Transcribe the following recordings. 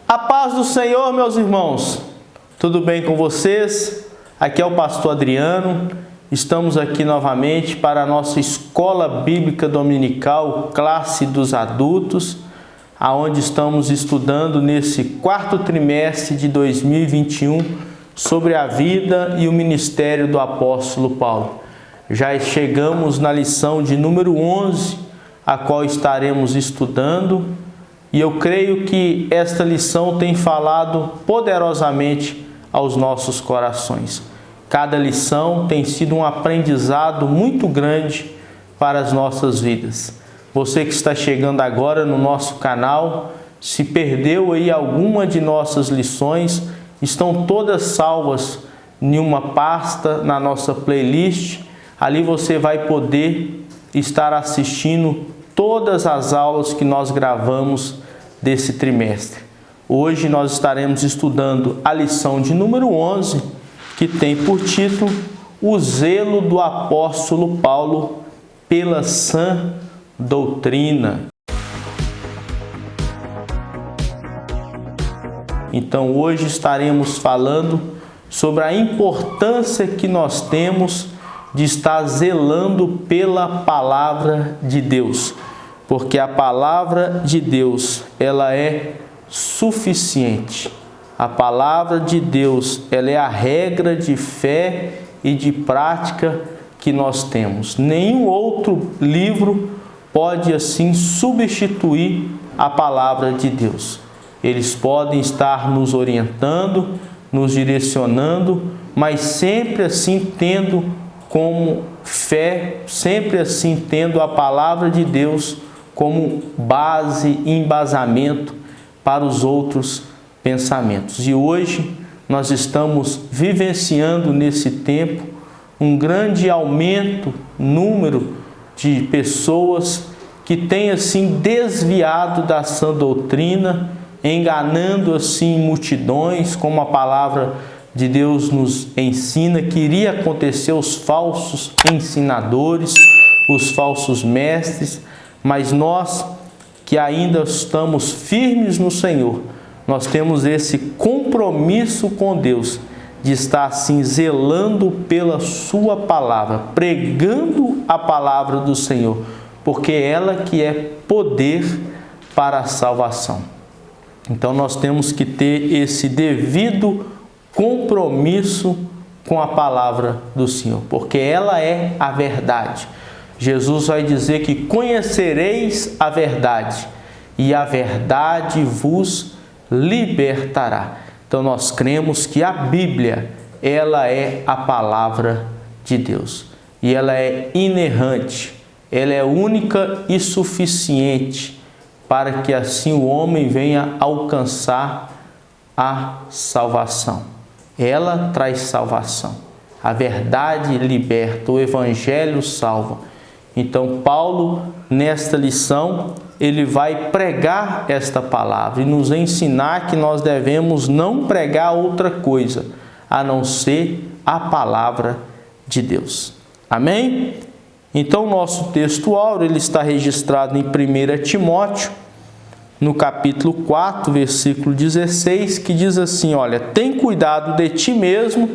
A paz do Senhor, meus irmãos. Tudo bem com vocês? Aqui é o pastor Adriano. Estamos aqui novamente para a nossa Escola Bíblica Dominical, classe dos adultos, aonde estamos estudando nesse quarto trimestre de 2021 sobre a vida e o ministério do apóstolo Paulo. Já chegamos na lição de número 11, a qual estaremos estudando, e eu creio que esta lição tem falado poderosamente aos nossos corações. Cada lição tem sido um aprendizado muito grande para as nossas vidas. Você que está chegando agora no nosso canal, se perdeu aí alguma de nossas lições, estão todas salvas em uma pasta na nossa playlist. Ali você vai poder estar assistindo todas as aulas que nós gravamos desse trimestre. Hoje nós estaremos estudando a lição de número 11, que tem por título O Zelo do Apóstolo Paulo pela Sã Doutrina. Então hoje estaremos falando sobre a importância que nós temos de estar zelando pela palavra de Deus, porque a palavra de Deus, ela é suficiente. A palavra de Deus, ela é a regra de fé e de prática que nós temos. Nenhum outro livro pode assim substituir a palavra de Deus. Eles podem estar nos orientando, nos direcionando, mas sempre assim tendo como fé, sempre assim tendo a palavra de Deus como base e embasamento para os outros pensamentos. E hoje nós estamos vivenciando nesse tempo um grande aumento número de pessoas que têm assim desviado da sã doutrina, enganando assim multidões, como a palavra de Deus nos ensina que iria acontecer os falsos ensinadores, os falsos mestres, mas nós que ainda estamos firmes no Senhor, nós temos esse compromisso com Deus de estar assim zelando pela sua palavra, pregando a palavra do Senhor, porque é ela que é poder para a salvação. Então nós temos que ter esse devido compromisso com a palavra do Senhor, porque ela é a verdade. Jesus vai dizer que conhecereis a verdade e a verdade vos libertará. Então nós cremos que a Bíblia, ela é a palavra de Deus e ela é inerrante, ela é única e suficiente para que assim o homem venha alcançar a salvação. Ela traz salvação. A verdade liberta, o Evangelho salva. Então Paulo, nesta lição, ele vai pregar esta palavra e nos ensinar que nós devemos não pregar outra coisa, a não ser a palavra de Deus. Amém? Então o nosso texto áureo, ele está registrado em 1 Timóteo, no capítulo 4, versículo 16, que diz assim, olha, tem cuidado de ti mesmo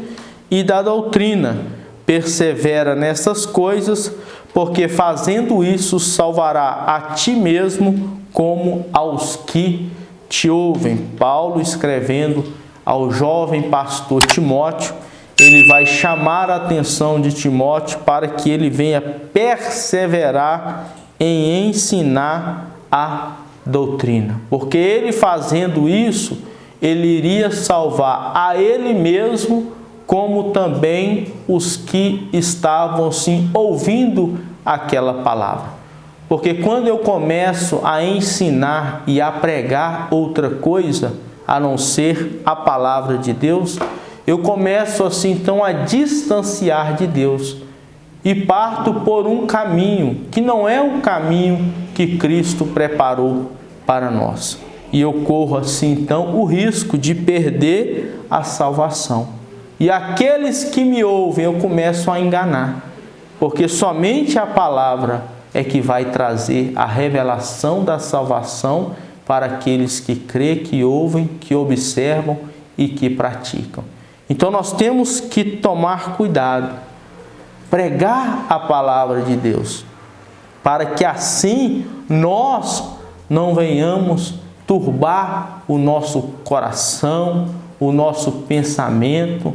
e da doutrina, persevera nessas coisas, porque fazendo isso salvará a ti mesmo como aos que te ouvem. Paulo escrevendo ao jovem pastor Timóteo, ele vai chamar a atenção de Timóteo para que ele venha perseverar em ensinar a doutrina, porque ele fazendo isso, ele iria salvar a ele mesmo, como também os que estavam sim ouvindo aquela palavra. Porque quando eu começo a ensinar e a pregar outra coisa, a não ser a palavra de Deus, eu começo assim então a distanciar de Deus e parto por um caminho que não é o caminho que Cristo preparou para nós. E eu corro assim então o risco de perder a salvação. E aqueles que me ouvem eu começo a enganar, porque somente a palavra é que vai trazer a revelação da salvação para aqueles que crêem, que ouvem, que observam e que praticam. Então nós temos que tomar cuidado, pregar a palavra de Deus, para que assim nós não venhamos turbar o nosso coração, o nosso pensamento,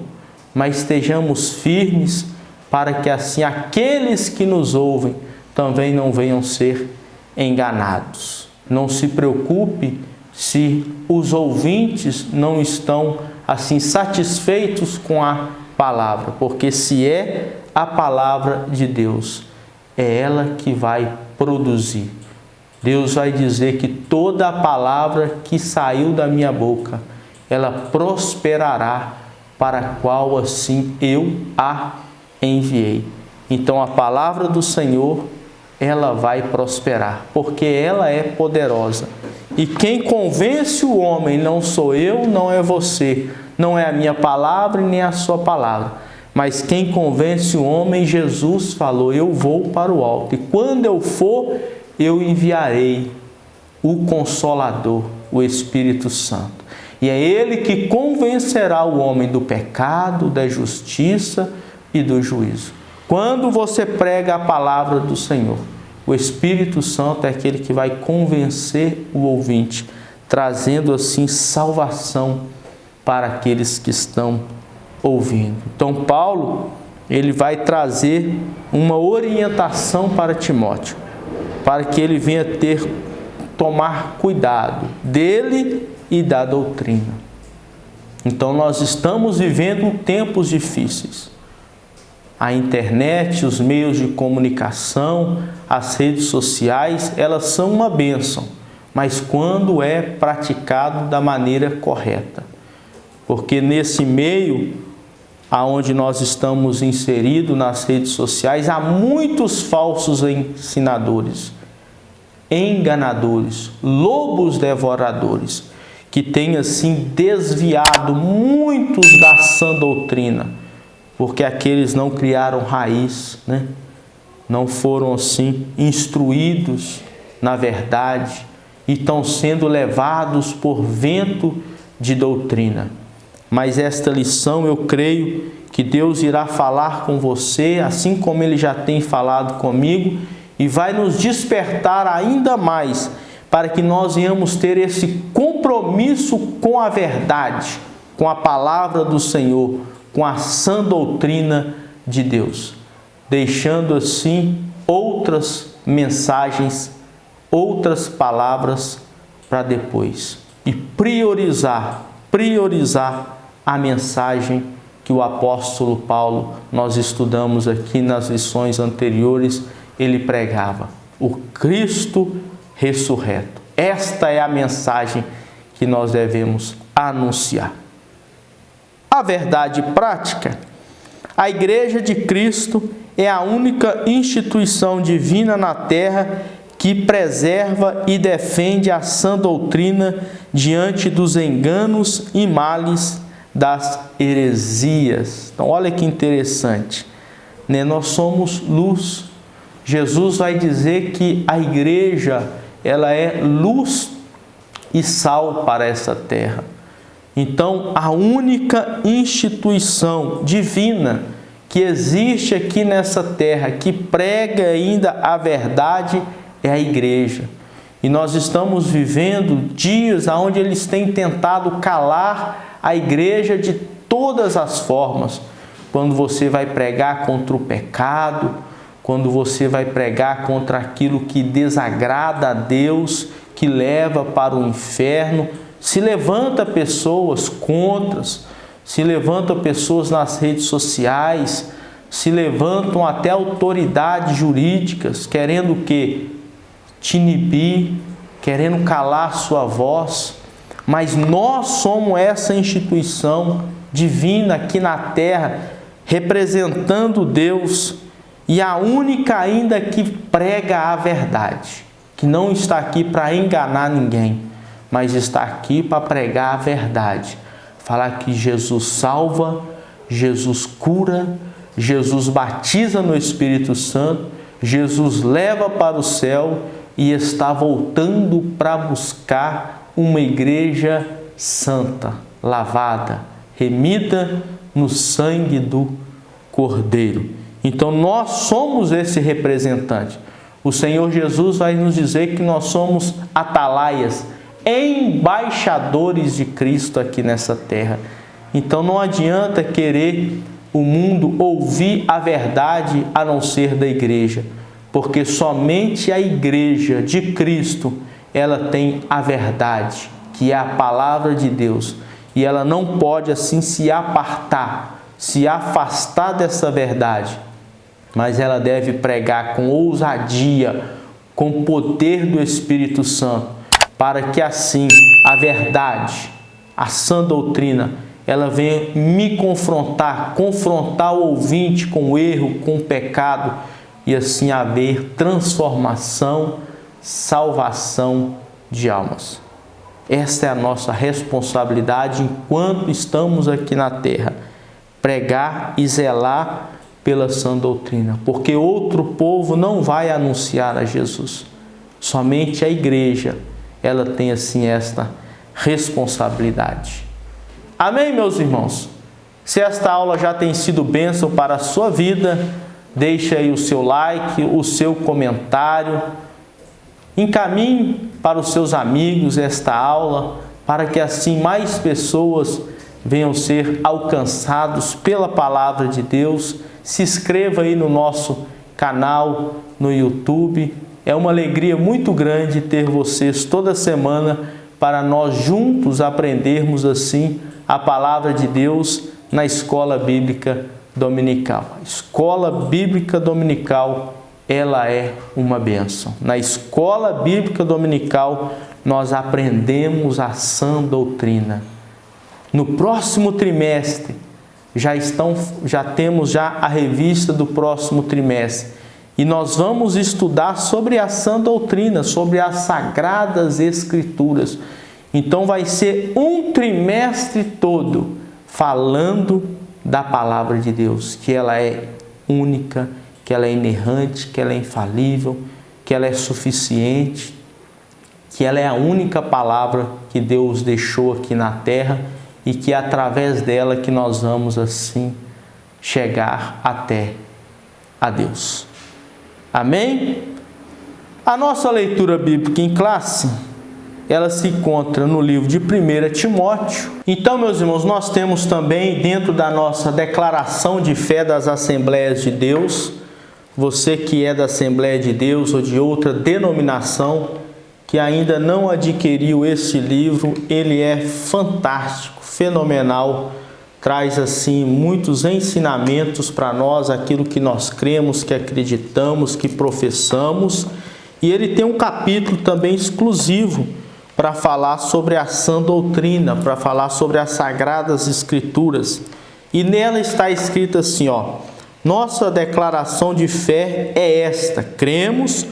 mas estejamos firmes para que assim aqueles que nos ouvem também não venham ser enganados. Não se preocupe se os ouvintes não estão assim satisfeitos com a palavra, porque se é a palavra de Deus, é ela que vai produzir. Deus vai dizer que toda a palavra que saiu da minha boca, ela prosperará, para a qual assim eu a enviei. Então a palavra do Senhor, ela vai prosperar, porque ela é poderosa. E quem convence o homem não sou eu, não é você, não é a minha palavra nem a sua palavra, mas quem convence o homem, Jesus falou, eu vou para o alto, e quando eu for, eu enviarei o Consolador, o Espírito Santo. E é Ele que convencerá o homem do pecado, da justiça e do juízo. Quando você prega a palavra do Senhor, o Espírito Santo é aquele que vai convencer o ouvinte, trazendo assim salvação para aqueles que estão ouvindo. Então Paulo, ele vai trazer uma orientação para Timóteo, para que ele venha tomar cuidado dele e da doutrina. Então nós estamos vivendo tempos difíceis. A internet, os meios de comunicação, as redes sociais, elas são uma bênção, mas quando é praticado da maneira correta. Porque nesse meio aonde nós estamos inseridos nas redes sociais, há muitos falsos ensinadores, enganadores, lobos devoradores, que têm assim desviado muitos da sã doutrina, porque aqueles não criaram raiz, né? Não foram assim instruídos na verdade e estão sendo levados por vento de doutrina. Mas esta lição eu creio que Deus irá falar com você, assim como Ele já tem falado comigo, e vai nos despertar ainda mais para que nós venhamos ter esse compromisso com a verdade, com a palavra do Senhor, com a sã doutrina de Deus, deixando assim outras mensagens, outras palavras para depois, e priorizar a mensagem que o apóstolo Paulo, nós estudamos aqui nas lições anteriores, ele pregava, o Cristo ressurreto. Esta é a mensagem que nós devemos anunciar. A verdade prática: a Igreja de Cristo é a única instituição divina na terra que preserva e defende a sã doutrina diante dos enganos e males das heresias. Então, olha que interessante, né? Nós somos luz. Jesus vai dizer que a igreja, ela é luz e sal para essa terra. Então, a única instituição divina que existe aqui nessa terra, que prega ainda a verdade, é a igreja. E nós estamos vivendo dias onde eles têm tentado calar a igreja de todas as formas. Quando você vai pregar contra o pecado, quando você vai pregar contra aquilo que desagrada a Deus, que leva para o inferno, se levanta pessoas contras, se levantam pessoas nas redes sociais, se levantam até autoridades jurídicas, querendo o quê? Te inibir, querendo calar sua voz. Mas nós somos essa instituição divina aqui na terra, representando Deus, e a única ainda que prega a verdade, que não está aqui para enganar ninguém, mas está aqui para pregar a verdade, falar que Jesus salva, Jesus cura, Jesus batiza no Espírito Santo, Jesus leva para o céu, e está voltando para buscar uma igreja santa, lavada, remida no sangue do Cordeiro. Então nós somos esse representante. O Senhor Jesus vai nos dizer que nós somos atalaias, embaixadores de Cristo aqui nessa terra. Então não adianta querer o mundo ouvir a verdade a não ser da igreja, porque somente a igreja de Cristo, ela tem a verdade, que é a palavra de Deus, e ela não pode assim se apartar, se afastar dessa verdade, mas ela deve pregar com ousadia, com poder do Espírito Santo, para que assim a verdade, a sã doutrina, ela venha me confrontar o ouvinte com o erro, com o pecado, e assim haver transformação, salvação de almas. Esta é a nossa responsabilidade enquanto estamos aqui na terra, pregar e zelar pela sã doutrina, porque outro povo não vai anunciar a Jesus. Somente a igreja, ela tem assim esta responsabilidade. Amém, meus irmãos? Se esta aula já tem sido bênção para a sua vida, deixe aí o seu like, o seu comentário. Encaminhe para os seus amigos esta aula, para que assim mais pessoas venham ser alcançados pela palavra de Deus. Se inscreva aí no nosso canal no YouTube. É uma alegria muito grande ter vocês toda semana para nós juntos aprendermos assim a palavra de Deus na Escola Bíblica Dominical. A Escola Bíblica Dominical, ela é uma bênção. Na Escola Bíblica Dominical, nós aprendemos a sã doutrina. No próximo trimestre, já temos a revista do próximo trimestre. E nós vamos estudar sobre a sã doutrina, sobre as Sagradas Escrituras. Então vai ser um trimestre todo falando da palavra de Deus, que ela é única, que ela é inerrante, que ela é infalível, que ela é suficiente, que ela é a única palavra que Deus deixou aqui na terra e que é através dela que nós vamos assim chegar até a Deus. Amém? A nossa leitura bíblica em classe, ela se encontra no livro de 1 Timóteo. Então, meus irmãos, nós temos também dentro da nossa declaração de fé das Assembleias de Deus, você que é da Assembleia de Deus ou de outra denominação, que ainda não adquiriu este livro, ele é fantástico, fenomenal, traz assim muitos ensinamentos para nós, aquilo que nós cremos, que acreditamos, que professamos, e ele tem um capítulo também exclusivo para falar sobre a sã doutrina, para falar sobre as Sagradas Escrituras. E nela está escrito assim, nossa declaração de fé é esta: cremos,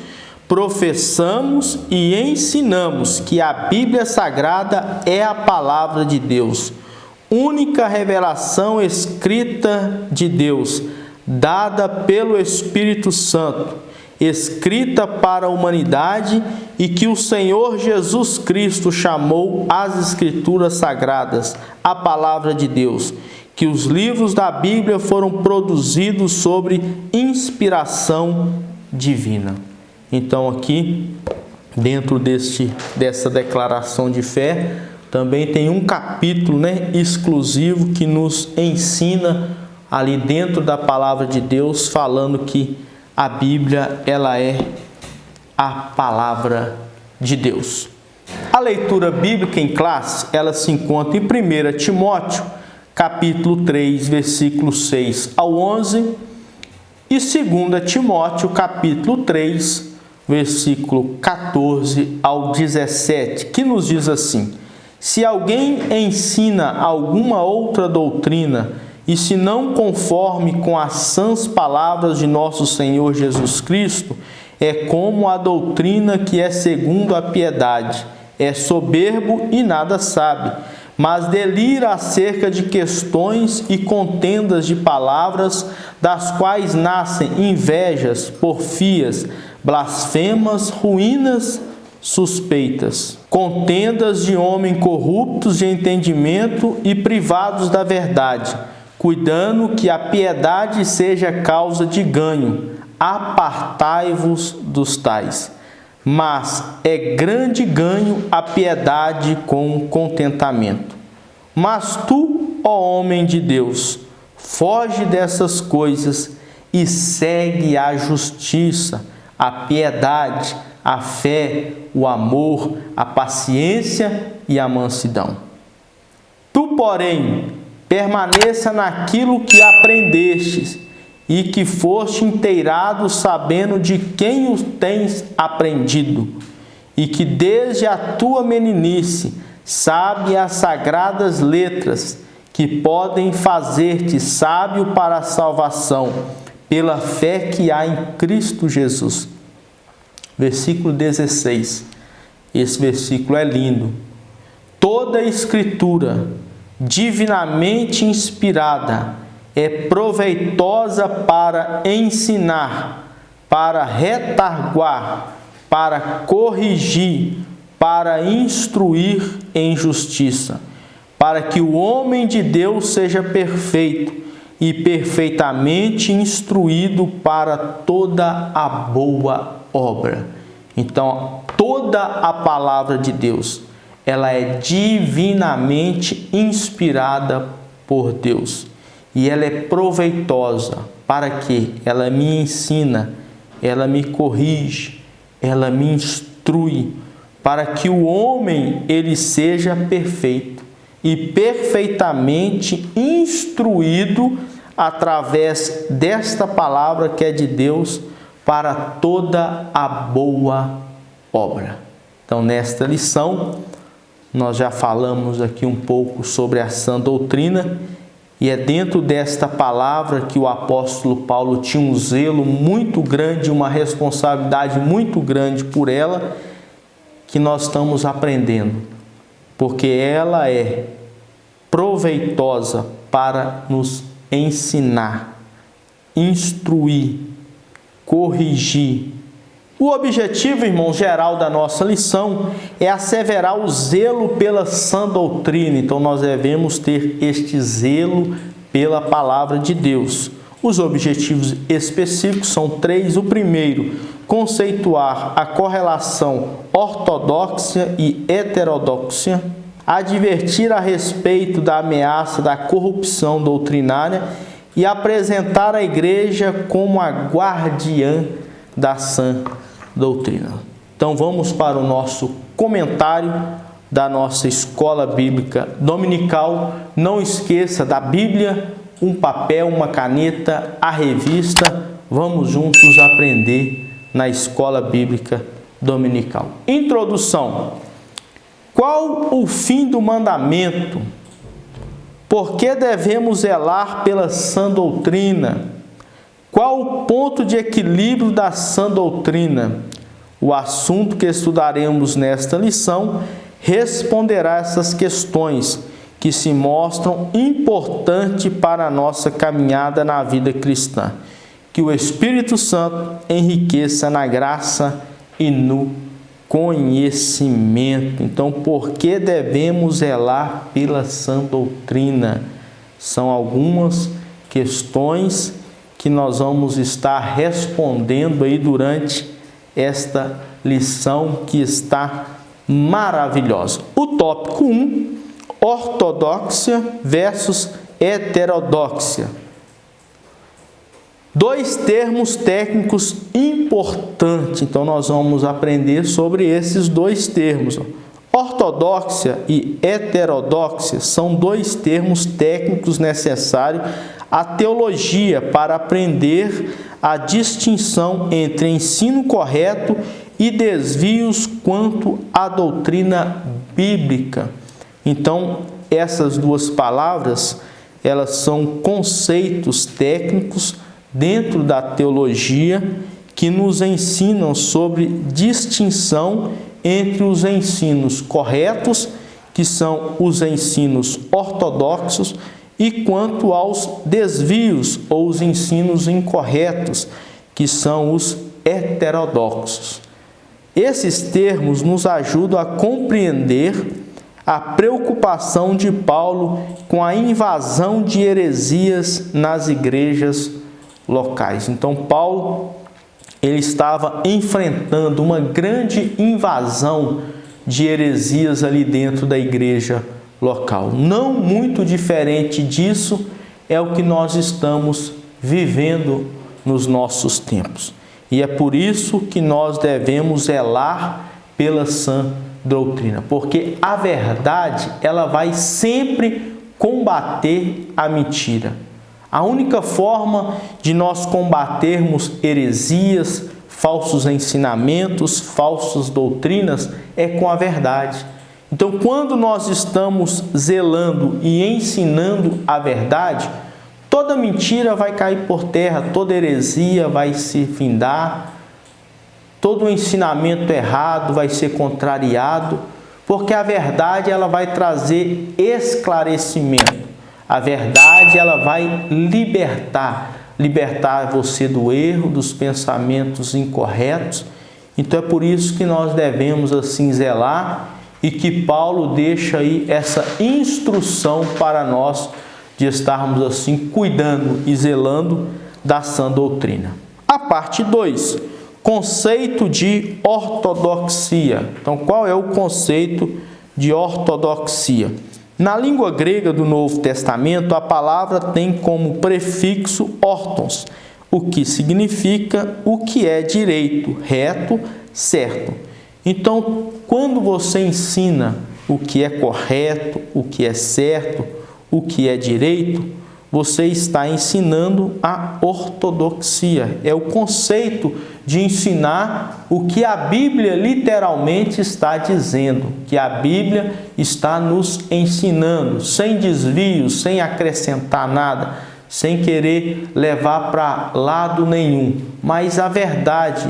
professamos e ensinamos que a Bíblia Sagrada é a palavra de Deus, única revelação escrita de Deus, dada pelo Espírito Santo, escrita para a humanidade e que o Senhor Jesus Cristo chamou as Escrituras Sagradas, a palavra de Deus, que os livros da Bíblia foram produzidos sobre inspiração divina. Então aqui, dentro dessa declaração de fé, também tem um capítulo exclusivo que nos ensina ali dentro da palavra de Deus, falando que a Bíblia, ela é a palavra de Deus. A leitura bíblica em classe, ela se encontra em 1 Timóteo, capítulo 3, versículos 6 ao 11, e 2 Timóteo, capítulo 3, versículo 14 ao 17, que nos diz assim: se alguém ensina alguma outra doutrina, e se não conforme com as sãs palavras de nosso Senhor Jesus Cristo, é como a doutrina que é segundo a piedade, é soberbo e nada sabe, mas delira acerca de questões e contendas de palavras, das quais nascem invejas, porfias, blasfemas, ruínas, suspeitas, contendas de homens corruptos de entendimento e privados da verdade, cuidando que a piedade seja causa de ganho. Apartai-vos dos tais. Mas é grande ganho a piedade com contentamento. Mas tu, ó homem de Deus, foge dessas coisas e segue a justiça, a piedade, a fé, o amor, a paciência e a mansidão. Tu, porém, permaneça naquilo que aprendestes e que foste inteirado, sabendo de quem o tens aprendido, e que desde a tua meninice sabe as sagradas letras, que podem fazer-te sábio para a salvação, pela fé que há em Cristo Jesus. Versículo 16. Esse versículo é lindo. Toda a Escritura, divinamente inspirada, é proveitosa para ensinar, para retarguar, para corrigir, para instruir em justiça, para que o homem de Deus seja perfeito e perfeitamente instruído para toda a boa obra. Então, toda a palavra de Deus, ela é divinamente inspirada por Deus. E ela é proveitosa para que ela me ensina, ela me corrige, ela me instrui, para que o homem ele seja perfeito e perfeitamente instruído através desta palavra que é de Deus para toda a boa obra. Então, nesta lição, nós já falamos aqui um pouco sobre a sã doutrina, e é dentro desta palavra que o apóstolo Paulo tinha um zelo muito grande, uma responsabilidade muito grande por ela, que nós estamos aprendendo, porque ela é proveitosa para nos ensinar, instruir, corrigir. O objetivo, irmão, geral da nossa lição é asseverar o zelo pela sã doutrina. Então, nós devemos ter este zelo pela palavra de Deus. Os objetivos específicos são 3. O primeiro, conceituar a correlação ortodoxa e heterodoxa, advertir a respeito da ameaça da corrupção doutrinária e apresentar a igreja como a guardiã da sã doutrina. Então vamos para o nosso comentário da nossa escola bíblica dominical. Não esqueça da Bíblia, um papel, uma caneta, a revista. Vamos juntos aprender na escola bíblica dominical. Introdução. Qual o fim do mandamento? Por que devemos zelar pela sã doutrina? Qual o ponto de equilíbrio da sã doutrina? O assunto que estudaremos nesta lição responderá essas questões que se mostram importantes para a nossa caminhada na vida cristã. Que o Espírito Santo enriqueça na graça e no conhecimento. Então, por que devemos zelar pela sã doutrina? São algumas questões que nós vamos estar respondendo aí durante esta lição que está maravilhosa. O tópico 1, ortodoxia versus heterodoxia. 2 termos técnicos importantes, então nós vamos aprender sobre esses 2 termos. Ortodoxia e heterodoxia são 2 termos técnicos necessários à teologia para aprender a distinção entre ensino correto e desvios quanto à doutrina bíblica. Então, essas 2 palavras, elas são conceitos técnicos dentro da teologia que nos ensinam sobre distinção entre os ensinos corretos, que são os ensinos ortodoxos, e quanto aos desvios ou os ensinos incorretos, que são os heterodoxos. Esses termos nos ajudam a compreender a preocupação de Paulo com a invasão de heresias nas igrejas locais. Então, Paulo ele estava enfrentando uma grande invasão de heresias ali dentro da igreja local. Não muito diferente disso é o que nós estamos vivendo nos nossos tempos. E é por isso que nós devemos zelar pela sã doutrina, porque a verdade ela vai sempre combater a mentira. A única forma de nós combatermos heresias, falsos ensinamentos, falsas doutrinas é com a verdade. Então, quando nós estamos zelando e ensinando a verdade, toda mentira vai cair por terra, toda heresia vai se findar, todo ensinamento errado vai ser contrariado, porque a verdade ela vai trazer esclarecimento. A verdade ela vai libertar você do erro, dos pensamentos incorretos. Então é por isso que nós devemos assim zelar e que Paulo deixa aí essa instrução para nós de estarmos assim cuidando e zelando da sã doutrina. A parte 2, conceito de ortodoxia. Então, qual é o conceito de ortodoxia? Na língua grega do Novo Testamento, a palavra tem como prefixo ortos, o que significa o que é direito, reto, certo. Então, quando você ensina o que é correto, o que é certo, o que é direito, você está ensinando a ortodoxia. É o conceito de ensinar o que a Bíblia literalmente está dizendo, que a Bíblia está nos ensinando, sem desvios, sem acrescentar nada, sem querer levar para lado nenhum, mas a verdade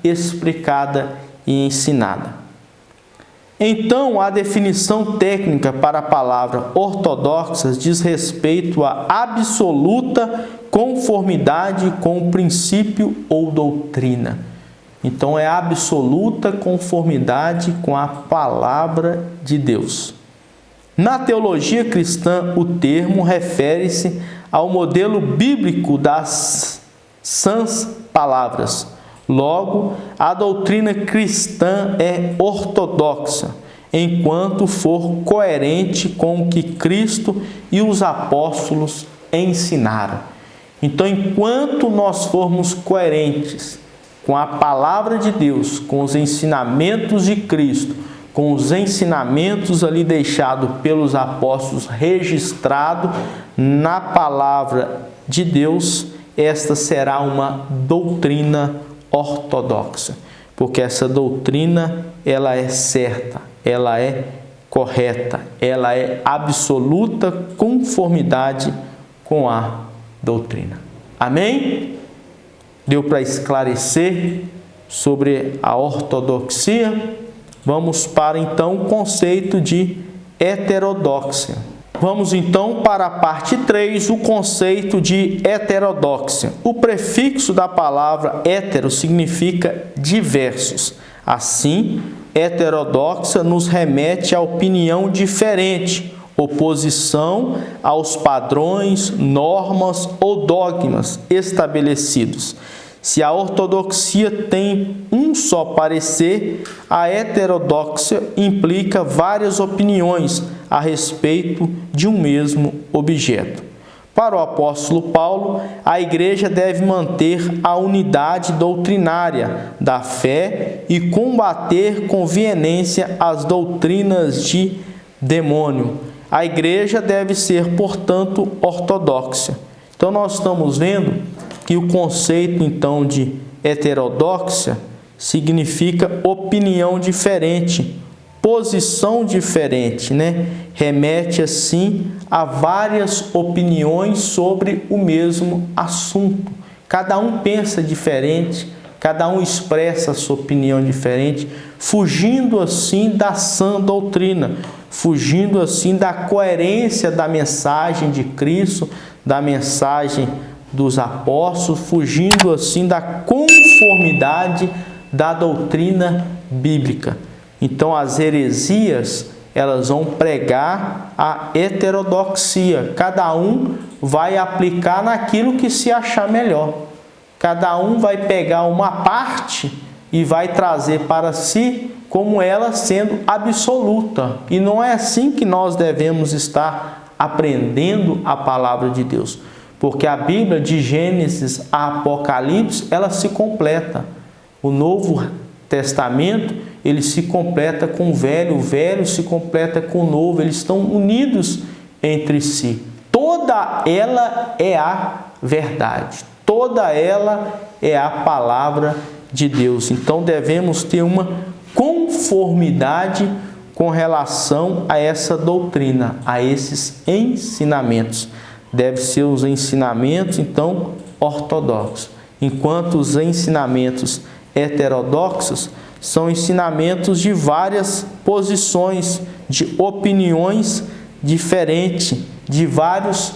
explicada e ensinada. Então, a definição técnica para a palavra ortodoxa diz respeito à absoluta conformidade com o princípio ou doutrina. Então, é a absoluta conformidade com a palavra de Deus. Na teologia cristã, o termo refere-se ao modelo bíblico das sãs palavras. Logo, a doutrina cristã é ortodoxa, enquanto for coerente com o que Cristo e os apóstolos ensinaram. Então, enquanto nós formos coerentes com a palavra de Deus, com os ensinamentos de Cristo, com os ensinamentos ali deixados pelos apóstolos, registrado na palavra de Deus, esta será uma doutrina ortodoxa, porque essa doutrina ela é certa, ela é correta, ela é absoluta conformidade com a doutrina. Amém? Deu para esclarecer sobre a ortodoxia? Vamos para então o conceito de heterodoxia. Vamos então para a parte 3, o conceito de heterodoxia. O prefixo da palavra hetero significa diversos. Assim, heterodoxa nos remete à opinião diferente, oposição aos padrões, normas ou dogmas estabelecidos. Se a ortodoxia tem um só parecer, a heterodoxia implica várias opiniões a respeito de um mesmo objeto. Para o apóstolo Paulo, a igreja deve manter a unidade doutrinária da fé e combater com veemência as doutrinas de demônio. A igreja deve ser, portanto, ortodoxa. Então, nós estamos vendo que o conceito, então, de heterodoxa significa opinião diferente, posição diferente, né? Remete, assim, a várias opiniões sobre o mesmo assunto. Cada um pensa diferente, cada um expressa a sua opinião diferente, fugindo, assim, da sã doutrina, fugindo, assim, da coerência da mensagem de Cristo, da mensagem dos apóstolos, fugindo assim da conformidade da doutrina bíblica. Então as heresias, elas vão pregar a heterodoxia. Cada um vai aplicar naquilo que se achar melhor. Cada um vai pegar uma parte e vai trazer para si como ela sendo absoluta. E não é assim que nós devemos estar aprendendo a palavra de Deus. Porque a Bíblia, de Gênesis a Apocalipse, ela se completa. O Novo Testamento, ele se completa com o Velho se completa com o Novo. Eles estão unidos entre si. Toda ela é a verdade. Toda ela é a palavra de Deus. Então devemos ter uma conformidade com relação a essa doutrina, a esses ensinamentos. Devem ser os ensinamentos, então, ortodoxos. Enquanto os ensinamentos heterodoxos são ensinamentos de várias posições, de opiniões diferentes, de vários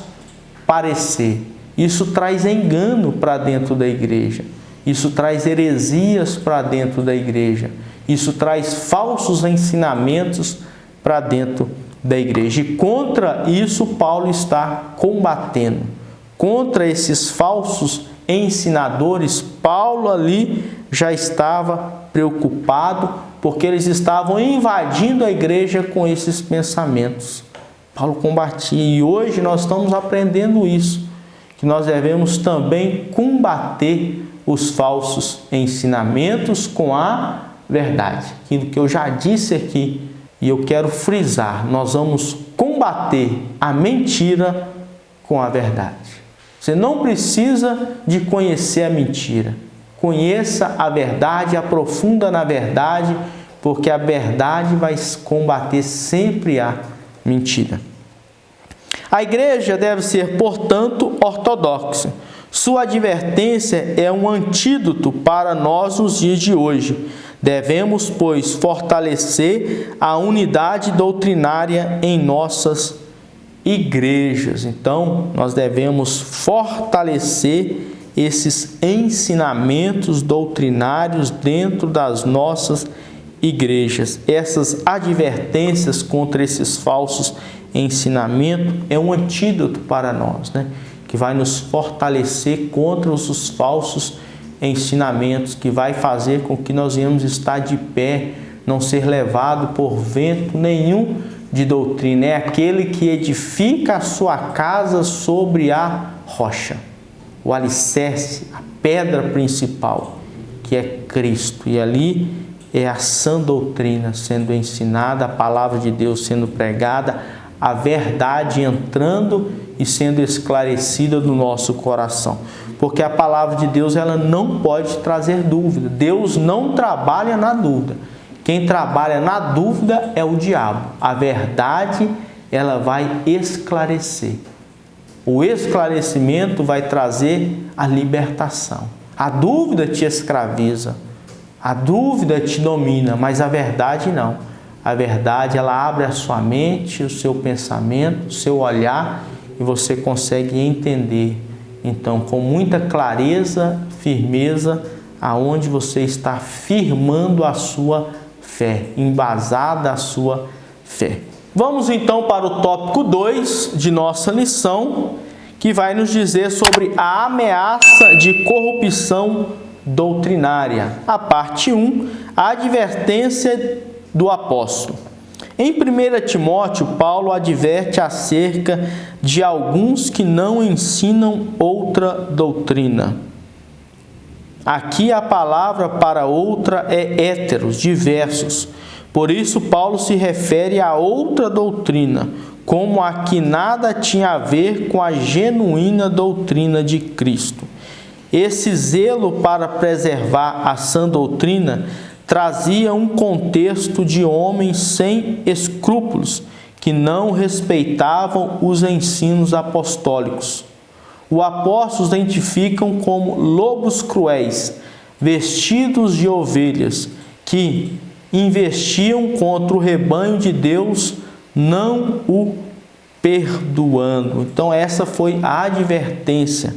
parecer. Isso traz engano para dentro da igreja. Isso traz heresias para dentro da igreja. Isso traz falsos ensinamentos para dentro da igreja. E contra isso Paulo está combatendo. Contra esses falsos ensinadores, Paulo ali já estava preocupado, porque eles estavam invadindo a igreja com esses pensamentos. Paulo combatia, e hoje nós estamos aprendendo isso, que nós devemos também combater os falsos ensinamentos com a verdade. Aquilo que eu já disse aqui, e eu quero frisar, nós vamos combater a mentira com a verdade. Você não precisa de conhecer a mentira. Conheça a verdade, aprofunda na verdade, porque a verdade vai combater sempre a mentira. A igreja deve ser, portanto, ortodoxa. Sua advertência é um antídoto para nós nos dias de hoje. Devemos, pois, fortalecer a unidade doutrinária em nossas igrejas. Então, nós devemos fortalecer esses ensinamentos doutrinários dentro das nossas igrejas. Essas advertências contra esses falsos ensinamentos é um antídoto para nós, que vai nos fortalecer contra os falsos ensinamentos, que vai fazer com que nós venhamos estar de pé, não ser levado por vento nenhum de doutrina. É aquele que edifica a sua casa sobre a rocha, o alicerce, a pedra principal, que é Cristo. E ali é a sã doutrina sendo ensinada, a palavra de Deus sendo pregada, a verdade entrando e sendo esclarecida no nosso coração. Porque a palavra de Deus, ela não pode trazer dúvida. Deus não trabalha na dúvida. Quem trabalha na dúvida é o diabo. A verdade, ela vai esclarecer. O esclarecimento vai trazer a libertação. A dúvida te escraviza. A dúvida te domina, mas a verdade não. A verdade, ela abre a sua mente, o seu pensamento, o seu olhar, e você consegue entender, então, com muita clareza, firmeza, aonde você está firmando a sua fé, embasada a sua fé. Vamos então para o tópico 2 de nossa lição, que vai nos dizer sobre a ameaça de corrupção doutrinária. A parte 1, a advertência do apóstolo. Em 1 Timóteo, Paulo adverte acerca de alguns que não ensinam outra doutrina. Aqui a palavra para outra é héteros, diversos. Por isso Paulo se refere a outra doutrina, como a que nada tinha a ver com a genuína doutrina de Cristo. Esse zelo para preservar a sã doutrina trazia um contexto de homens sem escrúpulos, que não respeitavam os ensinos apostólicos. Os apóstolos identificam como lobos cruéis, vestidos de ovelhas, que investiam contra o rebanho de Deus, não o perdoando. Então essa foi a advertência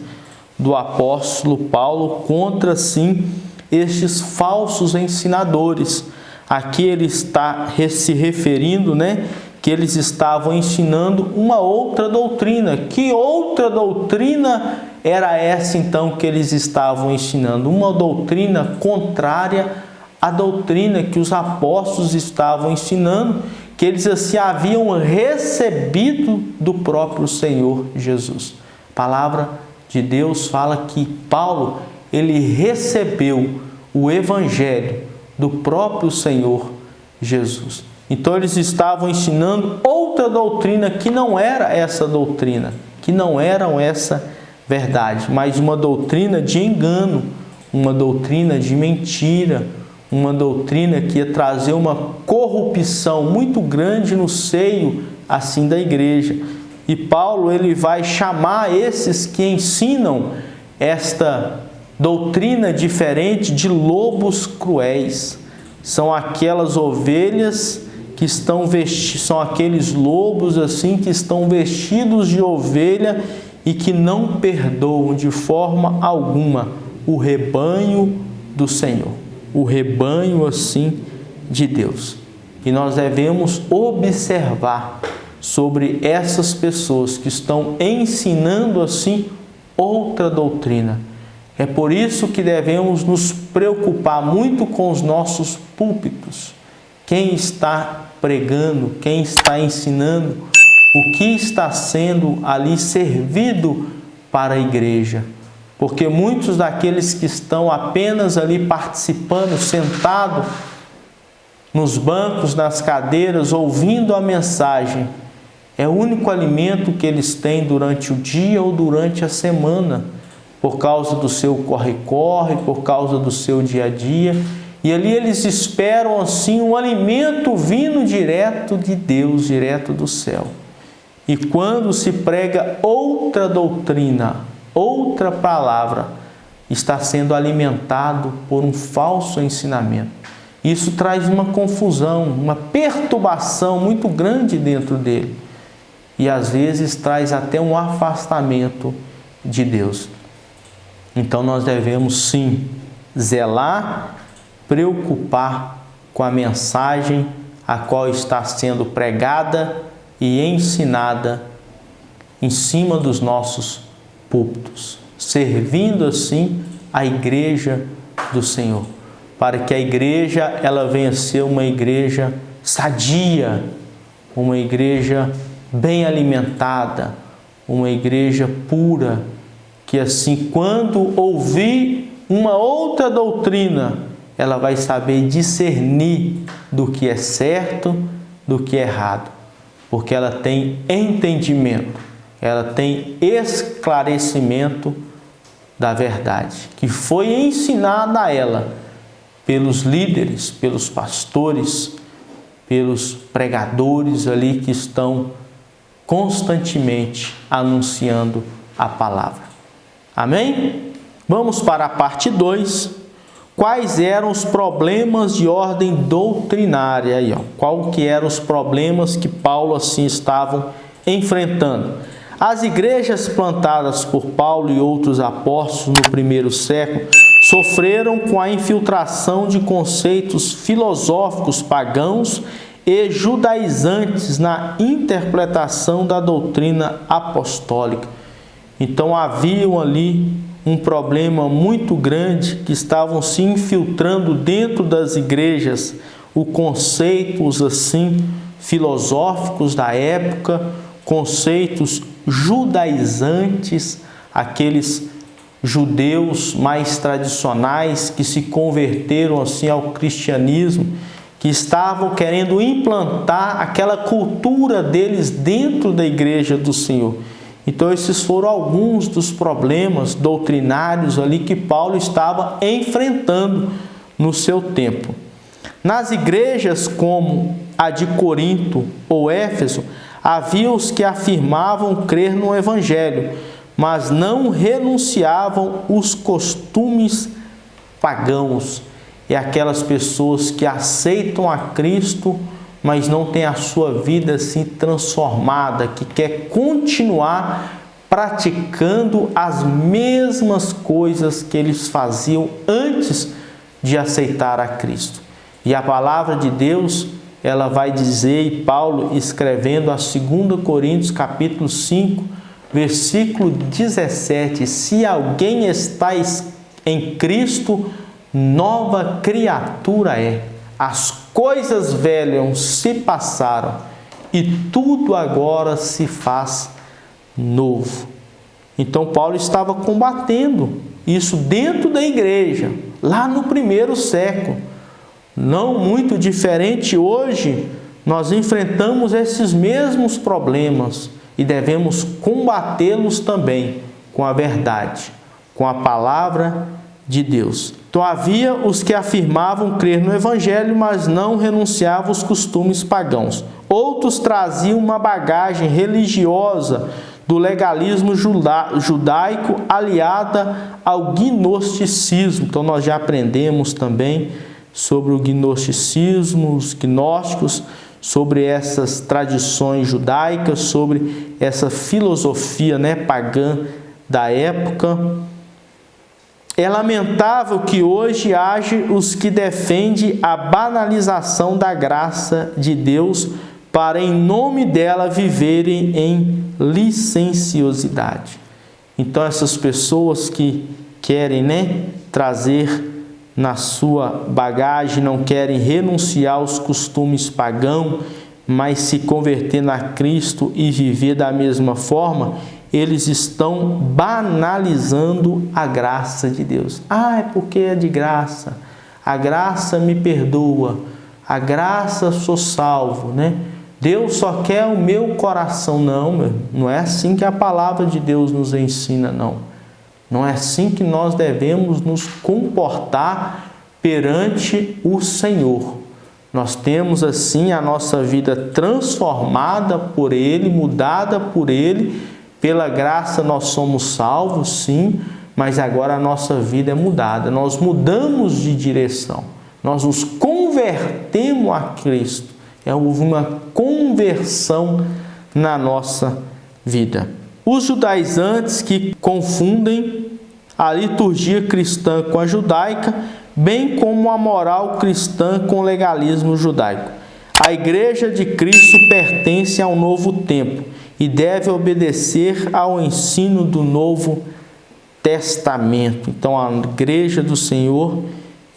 do apóstolo Paulo contra, sim, estes falsos ensinadores. Aqui ele está se referindo, que eles estavam ensinando uma outra doutrina. Que outra doutrina era essa, então, que eles estavam ensinando? Uma doutrina contrária à doutrina que os apóstolos estavam ensinando, que eles assim haviam recebido do próprio Senhor Jesus. A palavra de Deus fala que Paulo, ele recebeu o evangelho do próprio Senhor Jesus. Então eles estavam ensinando outra doutrina que não era essa doutrina, que não eram essa verdade, mas uma doutrina de engano, uma doutrina de mentira, uma doutrina que ia trazer uma corrupção muito grande no seio assim da igreja. E Paulo, ele vai chamar esses que ensinam esta doutrina diferente de lobos cruéis. São aquelas ovelhas que estão vestidos, são aqueles lobos assim que estão vestidos de ovelha e que não perdoam de forma alguma o rebanho do Senhor, o rebanho assim de Deus. E nós devemos observar sobre essas pessoas que estão ensinando assim outra doutrina. É por isso que devemos nos preocupar muito com os nossos púlpitos. Quem está pregando, quem está ensinando, o que está sendo ali servido para a igreja. Porque muitos daqueles que estão apenas ali participando, sentado nos bancos, nas cadeiras, ouvindo a mensagem, é o único alimento que eles têm durante o dia ou durante a semana, por causa do seu corre-corre, por causa do seu dia a dia. E ali eles esperam assim um alimento vindo direto de Deus, direto do céu. E quando se prega outra doutrina, outra palavra, está sendo alimentado por um falso ensinamento. Isso traz uma confusão, uma perturbação muito grande dentro dele. E às vezes traz até um afastamento de Deus. Então nós devemos sim zelar, preocupar com a mensagem a qual está sendo pregada e ensinada em cima dos nossos púlpitos, servindo assim a igreja do Senhor, para que a igreja ela venha a ser uma igreja sadia, uma igreja bem alimentada, uma igreja pura, que assim quando ouvir uma outra doutrina, ela vai saber discernir do que é certo, do que é errado, porque ela tem entendimento, ela tem esclarecimento da verdade, que foi ensinada a ela pelos líderes, pelos pastores, pelos pregadores ali que estão constantemente anunciando a palavra. Amém? Vamos para a parte 2. Quais eram os problemas de ordem doutrinária? Aí, qual que eram os problemas que Paulo assim estavam enfrentando? As igrejas plantadas por Paulo e outros apóstolos no primeiro século sofreram com a infiltração de conceitos filosóficos pagãos e judaizantes na interpretação da doutrina apostólica. Então haviam ali um problema muito grande, que estavam se infiltrando dentro das igrejas os conceitos assim filosóficos da época, conceitos judaizantes, aqueles judeus mais tradicionais que se converteram assim ao cristianismo, que estavam querendo implantar aquela cultura deles dentro da igreja do Senhor. Então esses foram alguns dos problemas doutrinários ali que Paulo estava enfrentando no seu tempo. Nas igrejas como a de Corinto ou Éfeso, havia os que afirmavam crer no Evangelho, mas não renunciavam os costumes pagãos. E aquelas pessoas que aceitam a Cristo, mas não têm a sua vida assim transformada, que quer continuar praticando as mesmas coisas que eles faziam antes de aceitar a Cristo. E a palavra de Deus, ela vai dizer, e Paulo escrevendo a 2 Coríntios capítulo 5, versículo 17, se alguém está em Cristo, nova criatura é. As coisas velhas se passaram e tudo agora se faz novo. Então Paulo estava combatendo isso dentro da igreja, lá no primeiro século. Não muito diferente hoje, nós enfrentamos esses mesmos problemas e devemos combatê-los também com a verdade, com a palavra de Deus. Então havia os que afirmavam crer no Evangelho, mas não renunciavam aos costumes pagãos. Outros traziam uma bagagem religiosa do legalismo judaico aliada ao gnosticismo. Então nós já aprendemos também sobre o gnosticismo, os gnósticos, sobre essas tradições judaicas, sobre essa filosofia, pagã da época. É lamentável que hoje haja os que defendem a banalização da graça de Deus para, em nome dela, viverem em licenciosidade. Então, essas pessoas que querem trazer na sua bagagem, não querem renunciar aos costumes pagãos, mas se converter a Cristo e viver da mesma forma, eles estão banalizando a graça de Deus. É porque é de graça. A graça me perdoa. A graça sou salvo, Deus só quer o meu coração. Não é assim que a palavra de Deus nos ensina, não. Não é assim que nós devemos nos comportar perante o Senhor. Nós temos assim a nossa vida transformada por Ele, mudada por Ele. Pela graça nós somos salvos, sim, mas agora a nossa vida é mudada. Nós mudamos de direção. Nós nos convertemos a Cristo. Houve uma conversão na nossa vida. Os judaizantes que confundem a liturgia cristã com a judaica, bem como a moral cristã com o legalismo judaico. A Igreja de Cristo pertence ao novo tempo e deve obedecer ao ensino do Novo Testamento. Então, a Igreja do Senhor,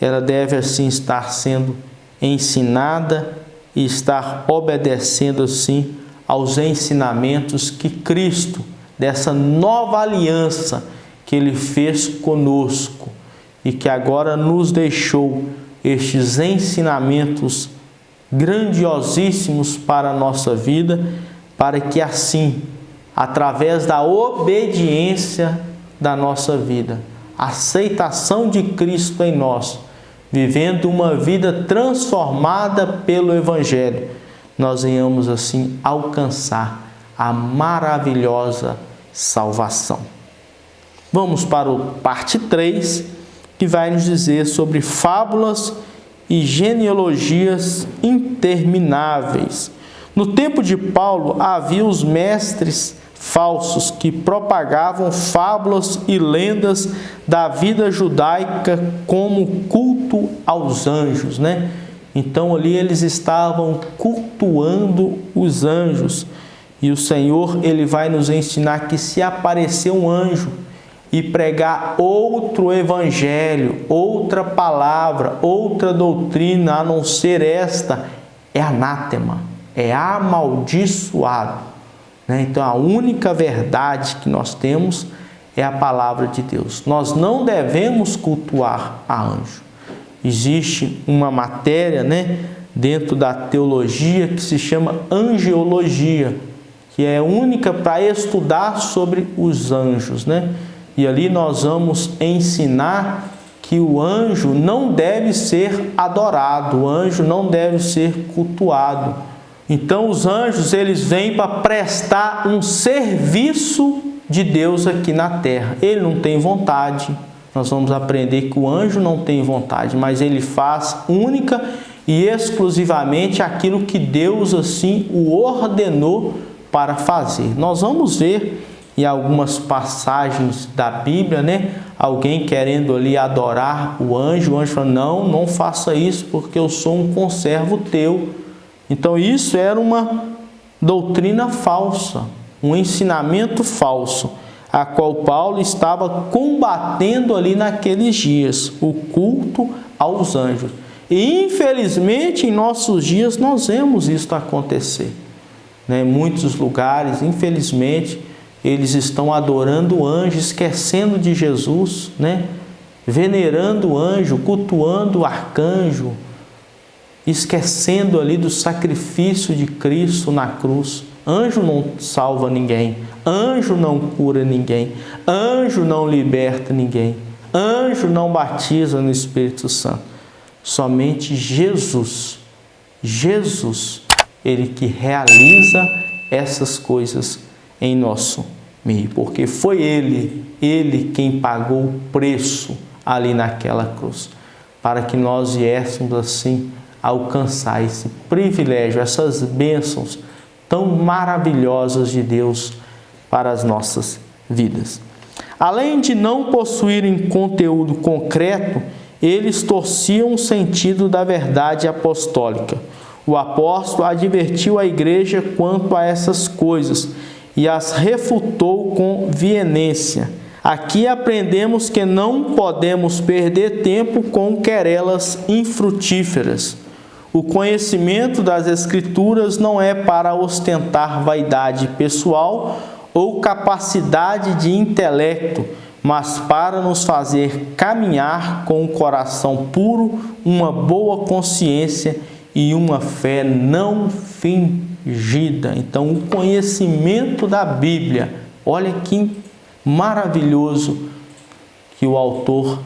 ela deve assim estar sendo ensinada e estar obedecendo assim aos ensinamentos que Cristo, dessa nova aliança que Ele fez conosco e que agora nos deixou estes ensinamentos grandiosíssimos para a nossa vida, para que assim, através da obediência da nossa vida, aceitação de Cristo em nós, vivendo uma vida transformada pelo Evangelho, nós venhamos assim alcançar a maravilhosa salvação. Vamos para o parte 3, que vai nos dizer sobre fábulas e genealogias intermináveis. No tempo de Paulo, havia os mestres falsos que propagavam fábulas e lendas da vida judaica como culto aos anjos, Então ali eles estavam cultuando os anjos. E o Senhor, Ele vai nos ensinar que se aparecer um anjo e pregar outro evangelho, outra palavra, outra doutrina, a não ser esta, é anátema, é amaldiçoado. Então a única verdade que nós temos é a palavra de Deus. Nós não devemos cultuar a anjo. Existe uma matéria, dentro da teologia que se chama angeologia, que é única para estudar sobre os anjos, E ali nós vamos ensinar que o anjo não deve ser adorado, o anjo não deve ser cultuado. Então os anjos, eles vêm para prestar um serviço de Deus aqui na terra. Ele não tem vontade. Nós vamos aprender que o anjo não tem vontade, mas ele faz única e exclusivamente aquilo que Deus assim o ordenou para fazer. Nós vamos ver em algumas passagens da Bíblia, né? Alguém querendo ali adorar o anjo fala, não faça isso porque eu sou um conservo teu. Então isso era uma doutrina falsa, um ensinamento falso, a qual Paulo estava combatendo ali naqueles dias, o culto aos anjos. E infelizmente em nossos dias nós vemos isso acontecer, né? Em muitos lugares, infelizmente, eles estão adorando anjos, esquecendo de Jesus, né? Venerando o anjo, cultuando o arcanjo, esquecendo ali do sacrifício de Cristo na cruz. Anjo não salva ninguém, anjo não cura ninguém, anjo não liberta ninguém, anjo não batiza no Espírito Santo. Somente Jesus, Ele que realiza essas coisas em nosso meio, porque foi Ele quem pagou o preço ali naquela cruz, para que nós viéssemos assim alcançar esse privilégio, essas bênçãos tão maravilhosas de Deus para as nossas vidas. Além de não possuírem conteúdo concreto, eles torciam o sentido da verdade apostólica. O apóstolo advertiu a igreja quanto a essas coisas e as refutou com veemência. Aqui aprendemos que não podemos perder tempo com querelas infrutíferas. O conhecimento das Escrituras não é para ostentar vaidade pessoal ou capacidade de intelecto, mas para nos fazer caminhar com um coração puro, uma boa consciência e uma fé não fingida. Então, o conhecimento da Bíblia, olha que maravilhoso que o autor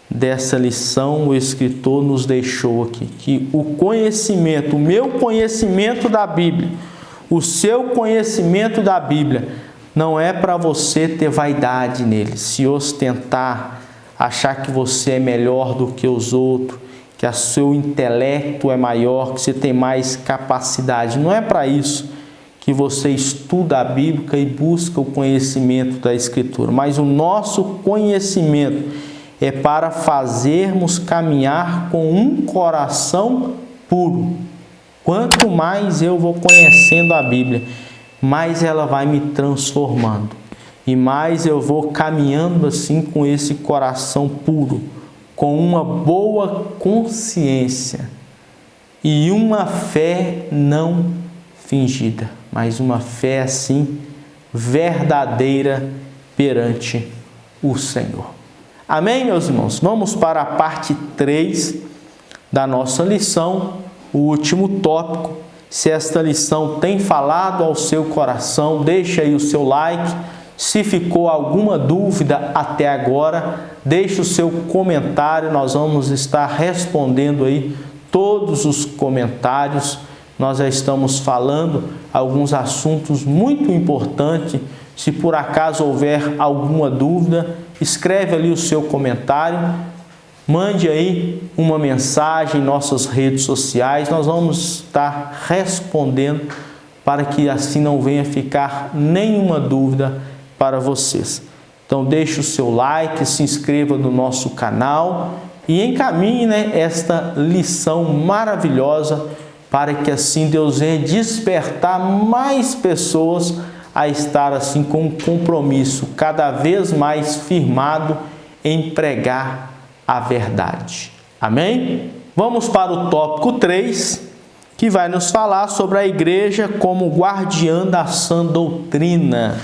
dessa lição, o escritor, nos deixou aqui, que o conhecimento, o meu conhecimento da Bíblia, o seu conhecimento da Bíblia, não é para você ter vaidade nele, se ostentar, achar que você é melhor do que os outros, que o seu intelecto é maior, que você tem mais capacidade. Não é para isso que você estuda a Bíblia e busca o conhecimento da Escritura, mas o nosso conhecimento é para fazermos caminhar com um coração puro. Quanto mais eu vou conhecendo a Bíblia, mais ela vai me transformando. E mais eu vou caminhando assim com esse coração puro, com uma boa consciência e uma fé não fingida, mas uma fé assim verdadeira perante o Senhor. Amém, meus irmãos? Vamos para a parte 3 da nossa lição, o último tópico. Se esta lição tem falado ao seu coração, deixa aí o seu like. Se ficou alguma dúvida até agora, deixe o seu comentário. Nós vamos estar respondendo aí todos os comentários. Nós já estamos falando alguns assuntos muito importantes. Se por acaso houver alguma dúvida, escreve ali o seu comentário, mande aí uma mensagem em nossas redes sociais, nós vamos estar respondendo para que assim não venha ficar nenhuma dúvida para vocês. Então deixe o seu like, se inscreva no nosso canal e encaminhe, esta lição maravilhosa para que assim Deus venha despertar mais pessoas a estar assim com um compromisso cada vez mais firmado em pregar a verdade. Amém? Vamos para o tópico 3, que vai nos falar sobre a igreja como guardiã da sã doutrina.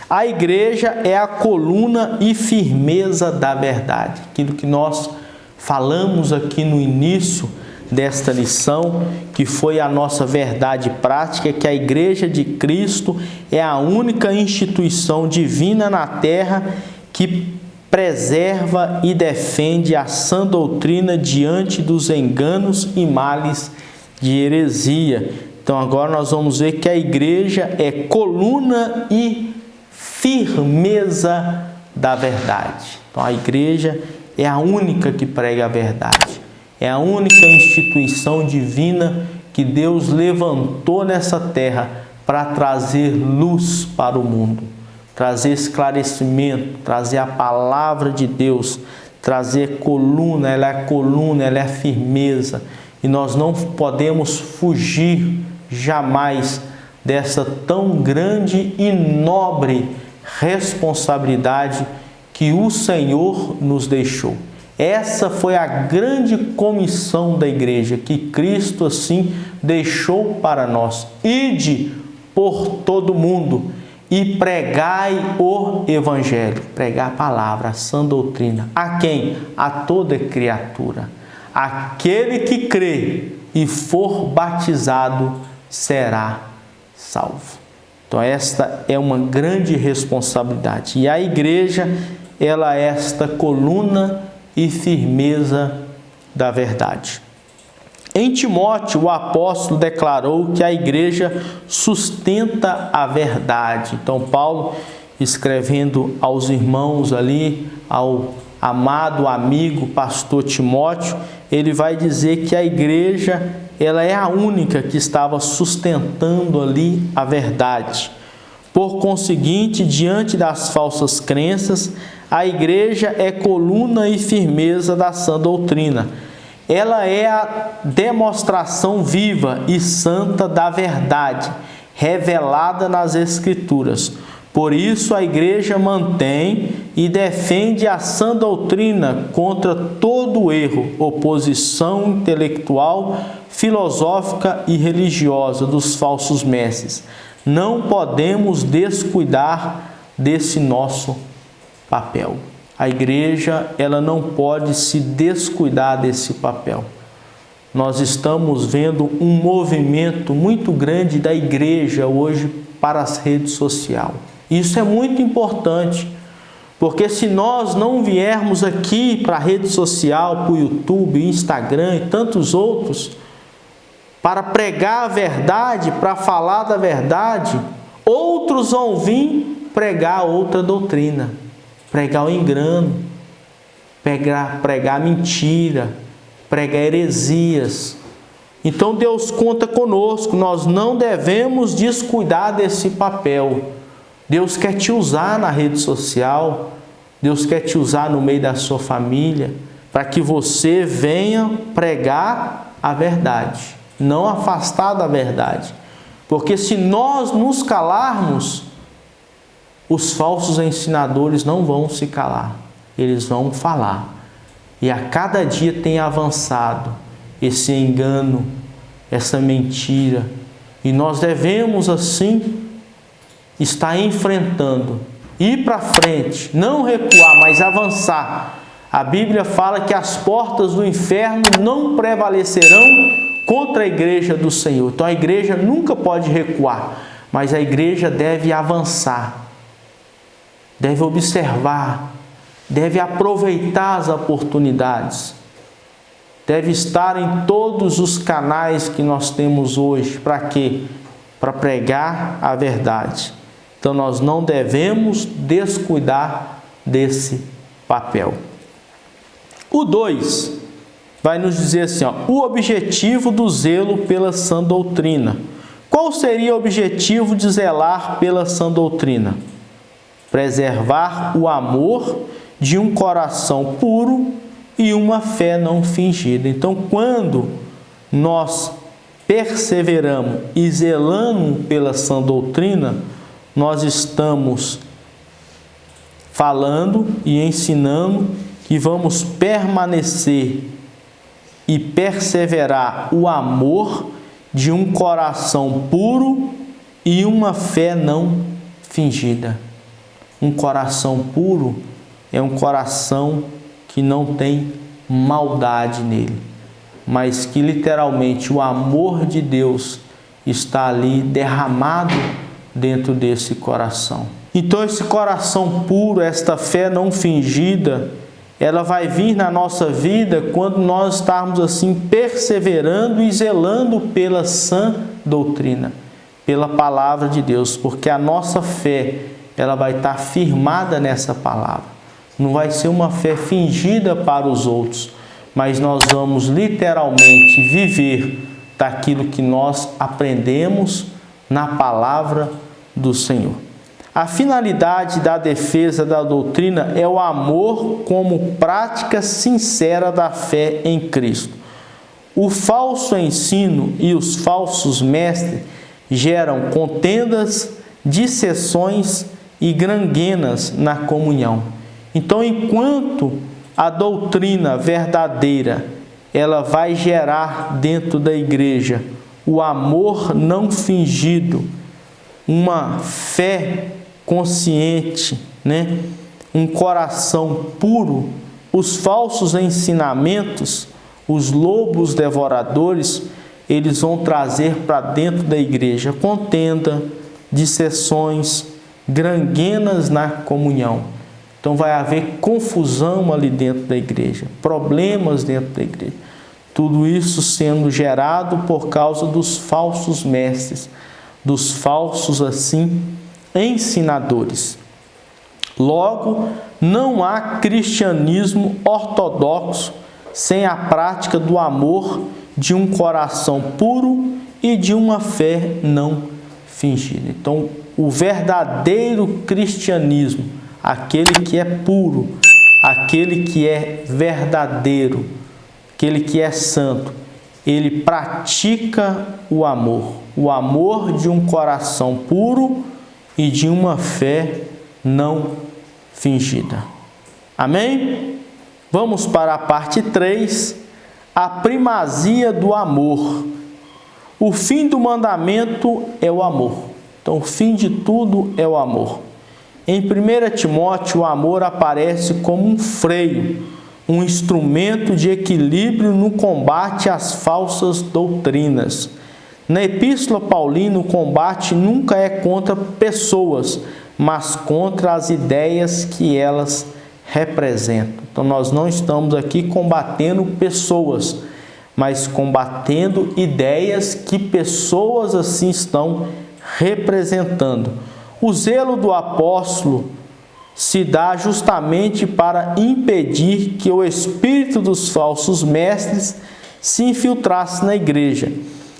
A igreja é a coluna e firmeza da verdade. Aquilo que nós falamos aqui no início desta lição, que foi a nossa verdade prática, que a Igreja de Cristo é a única instituição divina na terra que preserva e defende a sã doutrina diante dos enganos e males de heresia. Então agora nós vamos ver que a igreja é coluna e firmeza da verdade. Então a igreja é a única que prega a verdade. É a única instituição divina que Deus levantou nessa terra para trazer luz para o mundo, trazer esclarecimento, trazer a palavra de Deus, trazer coluna, ela é a coluna, ela é a firmeza. E nós não podemos fugir jamais dessa tão grande e nobre responsabilidade que o Senhor nos deixou. Essa foi a grande comissão da igreja que Cristo assim deixou para nós. Ide por todo mundo e pregai o Evangelho. Pregar a palavra, a sã doutrina. A quem? A toda criatura. Aquele que crê e for batizado será salvo. Então esta é uma grande responsabilidade. E a igreja, ela é esta coluna e firmeza da verdade. Em Timóteo, o apóstolo declarou que a igreja sustenta a verdade. Então Paulo, escrevendo aos irmãos ali, ao amado amigo pastor Timóteo, ele vai dizer que a igreja, ela é a única que estava sustentando ali a verdade. Por conseguinte, diante das falsas crenças, a igreja é coluna e firmeza da sã doutrina. Ela é a demonstração viva e santa da verdade, revelada nas Escrituras. Por isso, a igreja mantém e defende a sã doutrina contra todo erro, oposição intelectual, filosófica e religiosa dos falsos mestres. Não podemos descuidar desse nosso papel. A igreja, ela não pode se descuidar desse papel. Nós estamos vendo um movimento muito grande da igreja hoje para as redes sociais. Isso é muito importante, porque se nós não viermos aqui para a rede social, para o YouTube, Instagram e tantos outros, para pregar a verdade, para falar da verdade, outros vão vir pregar outra doutrina, pregar o engano, pregar mentira, pregar heresias. Então Deus conta conosco, nós não devemos descuidar desse papel. Deus quer te usar na rede social, Deus quer te usar no meio da sua família, para que você venha pregar a verdade, não afastar da verdade. Porque se nós nos calarmos, os falsos ensinadores não vão se calar, eles vão falar. E a cada dia tem avançado esse engano, essa mentira. E nós devemos assim estar enfrentando, ir para frente, não recuar, mas avançar. A Bíblia fala que as portas do inferno não prevalecerão contra a igreja do Senhor. Então a igreja nunca pode recuar, mas a igreja deve avançar, deve observar, deve aproveitar as oportunidades, deve estar em todos os canais que nós temos hoje. Para quê? Para pregar a verdade. Então nós não devemos descuidar desse papel. O 2 vai nos dizer assim, o objetivo do zelo pela sã doutrina. Qual seria o objetivo de zelar pela sã doutrina? Preservar o amor de um coração puro e uma fé não fingida. Então, quando nós perseveramos e zelamos pela sã doutrina, nós estamos falando e ensinando que vamos permanecer e perseverar o amor de um coração puro e uma fé não fingida. Um coração puro é um coração que não tem maldade nele, mas que literalmente o amor de Deus está ali derramado dentro desse coração. Então esse coração puro, esta fé não fingida, ela vai vir na nossa vida quando nós estarmos assim perseverando e zelando pela sã doutrina, pela palavra de Deus, porque a nossa fé, ela vai estar firmada nessa palavra. Não vai ser uma fé fingida para os outros, mas nós vamos literalmente viver daquilo que nós aprendemos na palavra do Senhor. A finalidade da defesa da doutrina é o amor como prática sincera da fé em Cristo. O falso ensino e os falsos mestres geram contendas, dissensões e granguenas na comunhão. Então, enquanto a doutrina verdadeira ela vai gerar dentro da igreja o amor não fingido, uma fé consciente, um coração puro, os falsos ensinamentos, os lobos devoradores, eles vão trazer para dentro da igreja contenda, dissensões, granguenas na comunhão. Então vai haver confusão ali dentro da igreja, problemas dentro da igreja. Tudo isso sendo gerado por causa dos falsos mestres, dos falsos ensinadores. Logo, não há cristianismo ortodoxo sem a prática do amor, de um coração puro e de uma fé não fingida. Então, o verdadeiro cristianismo, aquele que é puro, aquele que é verdadeiro, aquele que é santo, ele pratica o amor de um coração puro e de uma fé não fingida. Amém? Vamos para a parte 3, a primazia do amor. O fim do mandamento é o amor. Então, o fim de tudo é o amor. Em 1 Timóteo, o amor aparece como um freio, um instrumento de equilíbrio no combate às falsas doutrinas. Na Epístola Paulina, o combate nunca é contra pessoas, mas contra as ideias que elas representam. Então, nós não estamos aqui combatendo pessoas, mas combatendo ideias que pessoas assim estão representando. O zelo do apóstolo se dá justamente para impedir que o espírito dos falsos mestres se infiltrasse na igreja.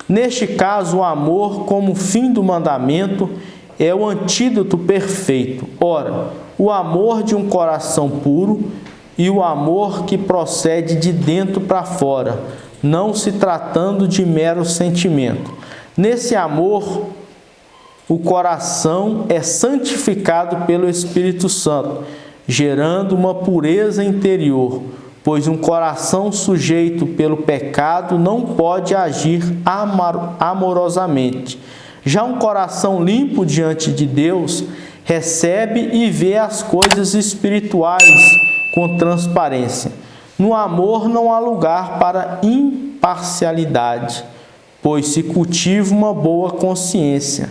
Neste caso, o amor como fim do mandamento é o antídoto perfeito. Ora, o amor de um coração puro e o amor que procede de dentro para fora, não se tratando de mero sentimento. Nesse amor, o coração é santificado pelo Espírito Santo, gerando uma pureza interior, pois um coração sujeito pelo pecado não pode agir amorosamente. Já um coração limpo diante de Deus recebe e vê as coisas espirituais com transparência. No amor não há lugar para imparcialidade, pois se cultiva uma boa consciência,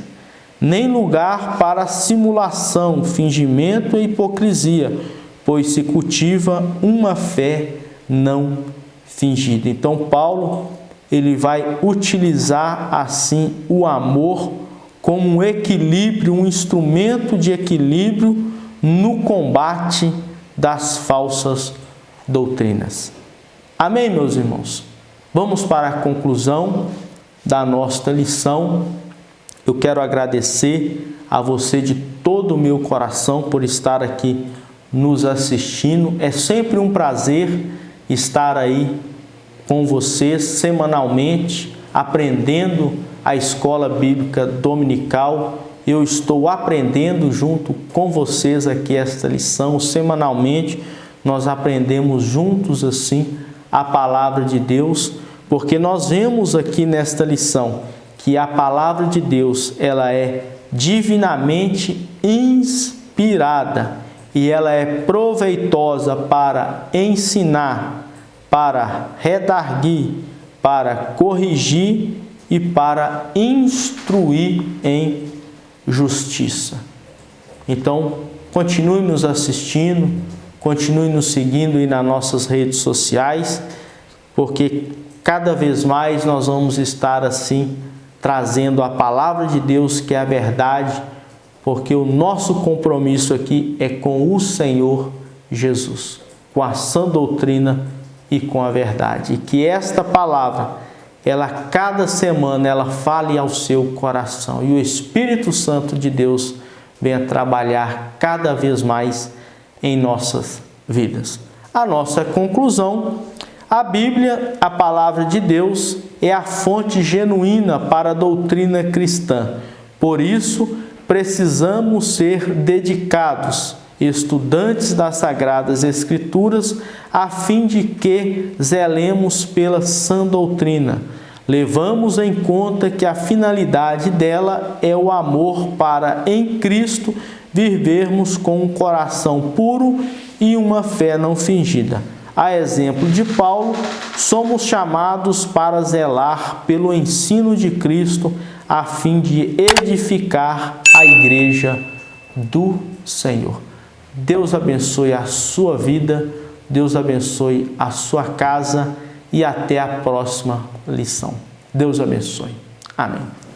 nem lugar para simulação, fingimento e hipocrisia, pois se cultiva uma fé não fingida. Então, Paulo, ele vai utilizar assim o amor como um equilíbrio, um instrumento de equilíbrio no combate das falsas doutrinas. Amém, meus irmãos? Vamos para a conclusão da nossa lição. Eu quero agradecer a você de todo o meu coração por estar aqui nos assistindo. É sempre um prazer estar aí com vocês semanalmente, aprendendo a escola bíblica dominical. Eu estou aprendendo junto com vocês aqui esta lição. Semanalmente nós aprendemos juntos assim a palavra de Deus, porque nós vemos aqui nesta lição que a palavra de Deus, ela é divinamente inspirada e ela é proveitosa para ensinar, para redarguir, para corrigir e para instruir em justiça. Então, continue nos assistindo, continue nos seguindo aí nas nossas redes sociais, porque cada vez mais nós vamos estar assim trazendo a palavra de Deus, que é a verdade, porque o nosso compromisso aqui é com o Senhor Jesus, com a sã doutrina e com a verdade. E que esta palavra, ela cada semana, ela fale ao seu coração. E o Espírito Santo de Deus venha trabalhar cada vez mais em nossas vidas. A nossa conclusão: a Bíblia, a palavra de Deus, é a fonte genuína para a doutrina cristã. Por isso, precisamos ser dedicados, estudantes das Sagradas Escrituras, a fim de que zelemos pela sã doutrina. Levamos em conta que a finalidade dela é o amor para, em Cristo, vivermos com um coração puro e uma fé não fingida. A exemplo de Paulo, somos chamados para zelar pelo ensino de Cristo, a fim de edificar a igreja do Senhor. Deus abençoe a sua vida, Deus abençoe a sua casa e até a próxima lição. Deus abençoe. Amém.